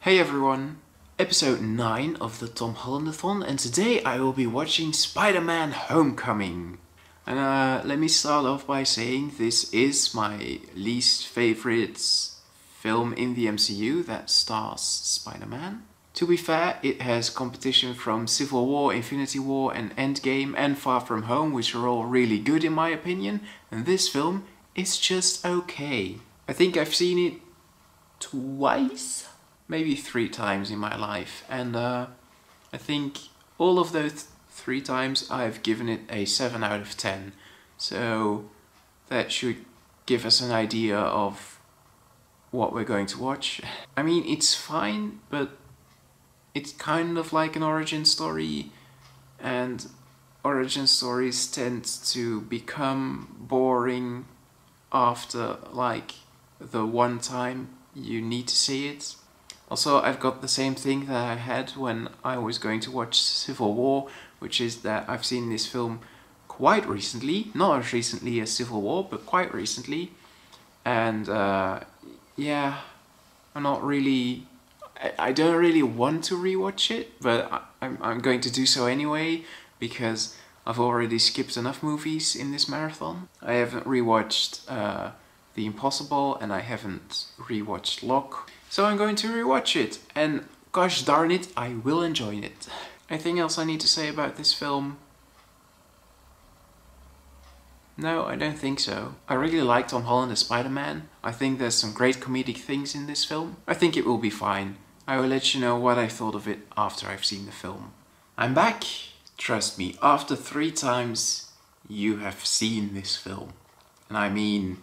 Hey everyone! Episode 9 of the Tom Holland-a-thon, and today I will be watching Spider-Man Homecoming. And let me start off by saying this is my least favorite film in the MCU that stars Spider-Man. To be fair, it has competition from Civil War, Infinity War and Endgame and Far From Home, which are all really good in my opinion, and this film is just okay. I think I've seen it twice? Maybe 3 times in my life, and I think all of those 3 times I've given it a 7 out of 10. So that should give us an idea of what we're going to watch. I mean, it's fine, but it's kind of like an origin story, and origin stories tend to become boring after like the one time you need to see it. Also, I've got the same thing that I had when I was going to watch Civil War, which is that I've seen this film quite recently, not as recently as Civil War, but quite recently, and yeah, I'm not really, I don't really want to rewatch it, but I'm going to do so anyway, because I've already skipped enough movies in this marathon. I haven't rewatched The Impossible, and I haven't rewatched Locke. So I'm going to rewatch it, and gosh darn it, I will enjoy it. Anything else I need to say about this film? No, I don't think so. I really like Tom Holland as Spider-Man. I think there's some great comedic things in this film. I think it will be fine. I will let you know what I thought of it after I've seen the film. I'm back! Trust me, after 3 times you have seen this film. And I mean,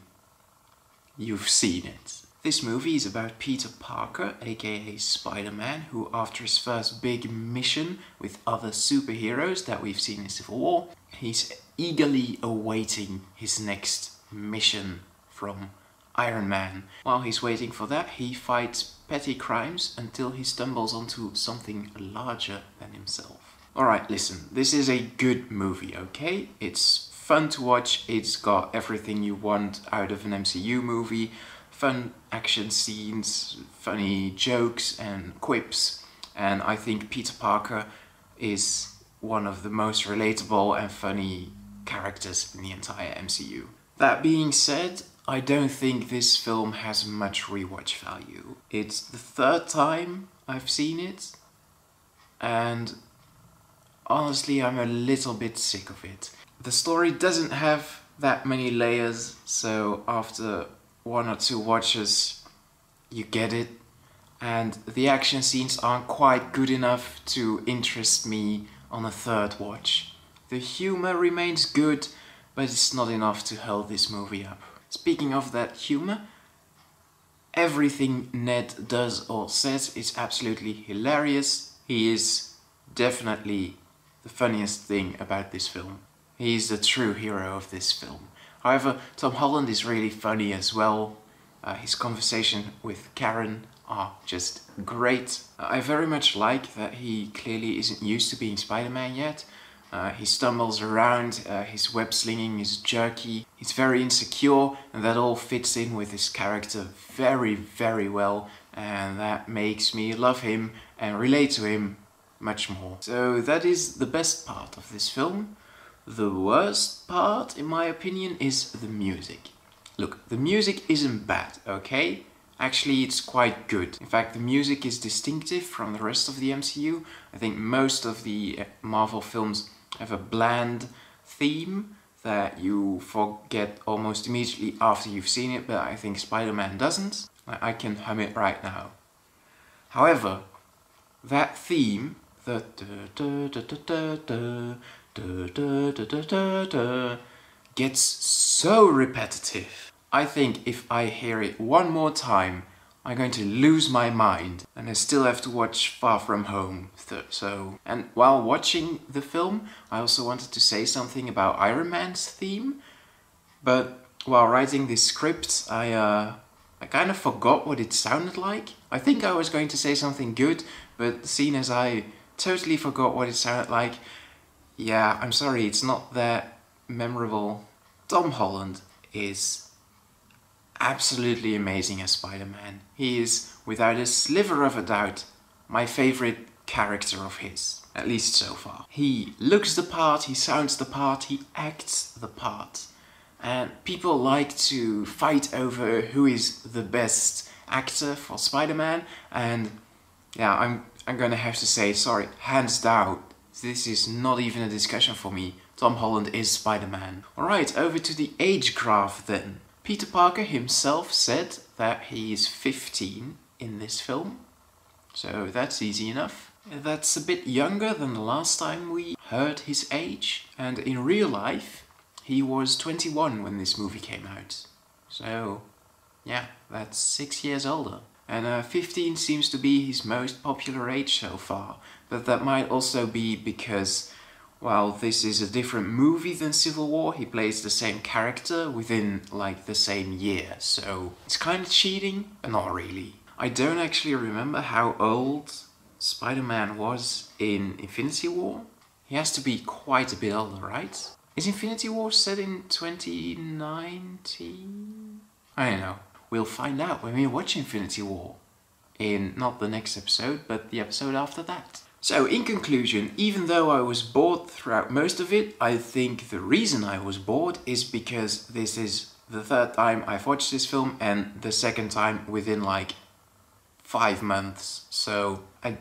you've seen it. This movie is about Peter Parker, aka Spider-Man, who after his first big mission with other superheroes that we've seen in Civil War, he's eagerly awaiting his next mission from Iron Man. While he's waiting for that, he fights petty crimes until he stumbles onto something larger than himself. Alright, listen, this is a good movie, okay? It's fun to watch, it's got everything you want out of an MCU movie. Fun action scenes, funny jokes and quips, and I think Peter Parker is one of the most relatable and funny characters in the entire MCU. That being said, I don't think this film has much rewatch value. It's the 3rd time I've seen it, and honestly I'm a little bit sick of it. The story doesn't have that many layers, so after 1 or 2 watches you get it, and the action scenes aren't quite good enough to interest me on a 3rd watch. The humor remains good, but it's not enough to hold this movie up. Speaking of that humor, everything Ned does or says is absolutely hilarious. He is definitely the funniest thing about this film. He is the true hero of this film. However, Tom Holland is really funny as well. His conversation with Karen are just great. I very much like that he clearly isn't used to being Spider-Man yet. He stumbles around, his web slinging is jerky, he's very insecure, and that all fits in with his character very, very well, and that makes me love him and relate to him much more. So that is the best part of this film. The worst part, in my opinion, is the music. Look, the music isn't bad, okay? Actually, it's quite good. In fact, the music is distinctive from the rest of the MCU. I think most of the Marvel films have a bland theme that you forget almost immediately after you've seen it, but I think Spider-Man doesn't. I can hum it right now. However, that theme, the gets so repetitive. I think if I hear it 1 more time, I'm going to lose my mind, and I still have to watch Far From Home. And while watching the film, I also wanted to say something about Iron Man's theme, but while writing this script, I kind of forgot what it sounded like. I think I was going to say something good, but seeing as I totally forgot what it sounded like, yeah, I'm sorry, it's not that memorable. Tom Holland is absolutely amazing as Spider-Man. He is without a sliver of a doubt, my favorite character of his, at least so far. He looks the part, he sounds the part, he acts the part. And people like to fight over who is the best actor for Spider-Man, and yeah, I'm gonna have to say, sorry, hands down, this is not even a discussion for me. Tom Holland is Spider-Man. Alright, over to the age graph then. Peter Parker himself said that he is 15 in this film, so that's easy enough. That's a bit younger than the last time we heard his age, and in real life he was 21 when this movie came out. So yeah, that's 6 years older. And 15 seems to be his most popular age so far, but that might also be because, well, this is a different movie than Civil War. He plays the same character within like the same year, so it's kind of cheating, but not really. I don't actually remember how old Spider-Man was in Infinity War. He has to be quite a bit older, right? Is Infinity War set in 2019? I don't know. We'll find out when we watch Infinity War. In not the next episode, but the episode after that. So, in conclusion, even though I was bored throughout most of it, I think the reason I was bored is because this is the third time I've watched this film and the second time within like 5 months. So, I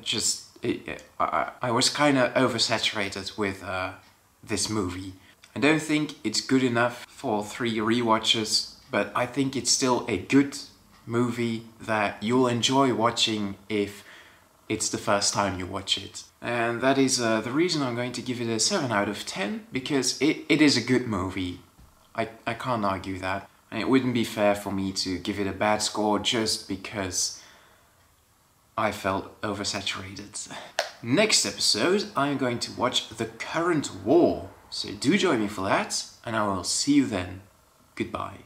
was kind of oversaturated with this movie. I don't think it's good enough for 3 rewatches, but I think it's still a good movie that you'll enjoy watching if it's the first time you watch it. And that is the reason I'm going to give it a 7 out of 10, because it is a good movie. I can't argue that. And it wouldn't be fair for me to give it a bad score just because I felt oversaturated. Next episode, I'm going to watch The Current War. So do join me for that, and I will see you then. Goodbye.